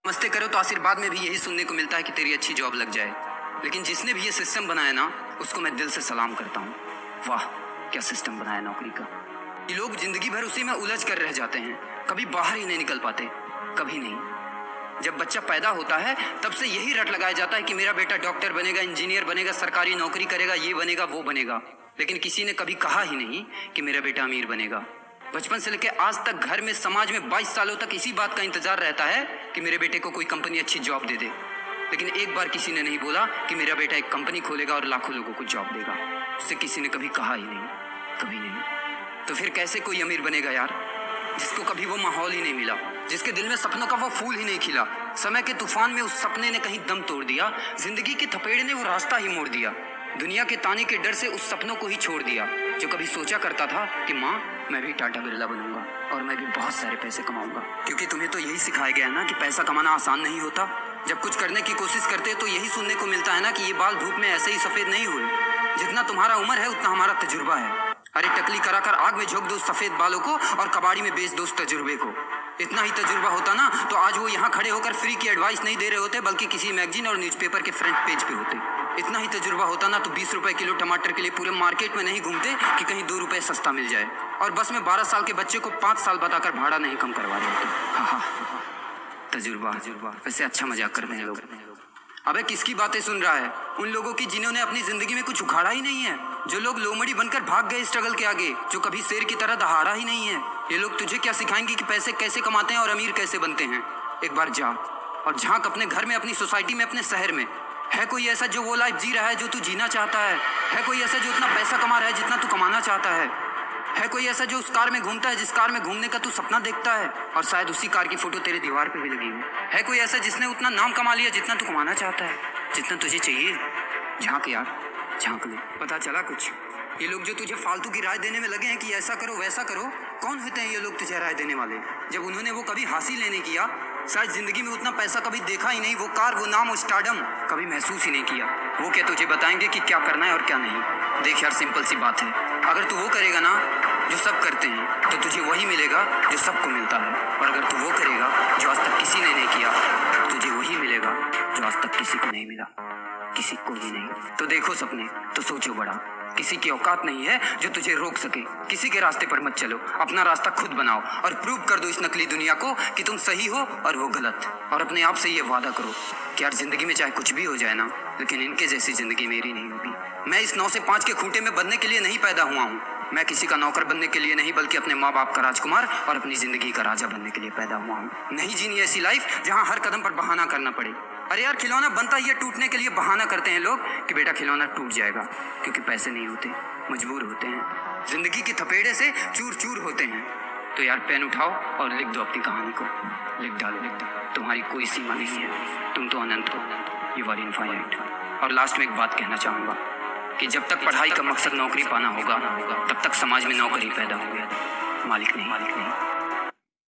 नमस्ते करो तो आशीर्वाद में भी यही सुनने को मिलता है कि तेरी अच्छी जॉब लग जाए। लेकिन जिसने भी ये सिस्टम बनाया ना, उसको मैं दिल से सलाम करता हूँ। वाह क्या सिस्टम बनाया नौकरी का। ये लोग जिंदगी भर उसी में उलझ कर रह जाते हैं, कभी बाहर ही नहीं निकल पाते, कभी नहीं। जब बच्चा पैदा होता है तब से यही रट लगाया जाता है कि मेरा बेटा डॉक्टर बनेगा, इंजीनियर बनेगा, सरकारी नौकरी करेगा, ये बनेगा वो बनेगा। लेकिन किसी ने कभी कहा ही नहीं कि मेरा बेटा अमीर बनेगा। बचपन से लेकर आज तक घर में, समाज में 22 सालों तक इसी बात का इंतजार रहता है कि मेरे बेटे को कोई कंपनी अच्छी जॉब दे दे। लेकिन एक बार किसी ने नहीं बोला कि मेरा बेटा एक कंपनी खोलेगा और लाखों लोगों को जॉब देगा। उससे किसी ने कभी कहा ही नहीं, कभी नहीं। तो फिर कैसे कोई अमीर बनेगा यार, जिसको कभी वो माहौल ही नहीं मिला, जिसके दिल में सपनों का वो फूल ही नहीं खिला। समय के तूफान में उस सपने ने कहीं दम तोड़ दिया, जिंदगी के थपेड़े ने वो रास्ता ही मोड़ दिया, दुनिया के ताने के डर से उस सपनों को ही छोड़ दिया। जो कभी सोचा करता था कि माँ मैं भी टाटा बिरला बनूंगा और मैं भी बहुत सारे पैसे कमाऊंगा। क्योंकि तुम्हें तो यही सिखाया गया है ना कि पैसा कमाना आसान नहीं होता। जब कुछ करने की कोशिश करते तो यही सुनने को मिलता है ना कि ये बाल धूप में ऐसे ही सफेद नहीं हुए। जितना तुम्हारा उम्र है उतना हमारा तजुर्बा है। अरे टकली कराकर आग में झोंक दो सफेद बालों को और कबाड़ी में बेच दो उस तजुर्बे को। इतना ही तजुर्बा होता ना तो आज वो यहाँ खड़े होकर फ्री की एडवाइस नहीं दे रहे होते, बल्कि किसी मैगजीन और न्यूज़पेपर के फ्रंट पेज पे होते। इतना ही तजुर्बा होता ना तो 20 रुपए किलो टमाटर के लिए पूरे मार्केट में नहीं घूमते कि कहीं 2 रुपए सस्ता मिल जाए, और बस में 12 साल के बच्चे को 5 साल बताकर भाड़ा नहीं कम करवा रहे होते। तजुर्बा वैसे अच्छा मजाक करते हैं लोग। अबे किसकी बातें सुन रहा है? उन लोगों की जिन्होंने अपनी जिंदगी में कुछ उखाड़ा ही नहीं है, जो लोग लोमड़ी बनकर भाग गए स्ट्रगल के आगे, जो कभी शेर की तरह दहाड़ा ही नहीं है। ये लोग तुझे क्या सिखाएंगे कि पैसे कैसे कमाते हैं और अमीर कैसे बनते हैं। एक बार जा और झांक अपने घर में, अपनी सोसाइटी में, अपने शहर में। है कोई ऐसा जो वो लाइफ जी रहा है जो तू जीना चाहता है? है कोई ऐसा जो इतना पैसा कमा रहा है जितना तू कमाना चाहता है? है कोई ऐसा जो उस कार में घूमता है जिस कार में घूमने का तू सपना देखता है, और शायद उसी कार की फोटो तेरे दीवार पे भी लगी हुई? है कोई ऐसा जिसने उतना नाम कमा लिया जितना तू कमाना चाहता है, जितना तुझे चाहिए? झांक यार, झांक ले, पता चला कुछ। ये लोग जो तुझे फालतू की राय देने में लगे हैं कि ऐसा करो वैसा करो, कौन होते हैं ये लोग तुझे राय देने वाले? जब उन्होंने वो कभी हासिल नहीं किया, शायद जिंदगी में उतना पैसा कभी देखा ही नहीं, वो कार, वो नाम, वो स्टारडम कभी महसूस ही नहीं किया, वो क्या तुझे बताएंगे कि क्या करना है और क्या नहीं? देख यार, सिंपल सी बात है, अगर तू वो करेगा ना जो सब करते हैं तो तुझे वही मिलेगा जो सबको मिलता है, और अगर तू वो करेगा जो आज तक किसी ने नहीं किया, तुझे वही मिलेगा जो आज तक किसी को नहीं मिला, किसी को भी नहीं। तो देखो सपने तो सोचो बड़ा, किसी की औकात नहीं है जो तुझे रोक सके। किसी के रास्ते पर मत चलो, अपना रास्ता खुद बनाओ और प्रूव कर दो इस नकली दुनिया को कि तुम सही हो और वो गलत। और अपने आप से ये वादा करो कि यार जिंदगी में चाहे कुछ भी हो जाए ना, लेकिन इनके जैसी जिंदगी मेरी नहीं होगी। मैं इस 9 से 5 के खूंटे में बनने के लिए नहीं पैदा हुआ हूँ। मैं किसी का नौकर बनने के लिए नहीं, बल्कि अपने माँ बाप का राजकुमार और अपनी जिंदगी का राजा बनने के लिए पैदा हुआ हूँ। नहीं जीनी ऐसी लाइफ जहाँ हर कदम पर बहाना करना पड़े। अरे यार, खिलौना बनता ही है टूटने के लिए। बहाना करते हैं लोग कि बेटा खिलौना टूट जाएगा, क्योंकि पैसे नहीं होते, मजबूर होते हैं, जिंदगी के थपेड़े से चूर चूर होते हैं। तो यार पेन उठाओ और लिख दो अपनी कहानी को, लिख डालो। तुम्हारी कोई सीमा नहीं है, तुम तो अनंत हो, यू आर इनफाइनाइट। और लास्ट में एक बात कहना चाहूँगा कि जब तक पढ़ाई का मकसद नौकरी पाना होगा, तब तक समाज में नौकरी पैदा होगी, मालिक नहीं।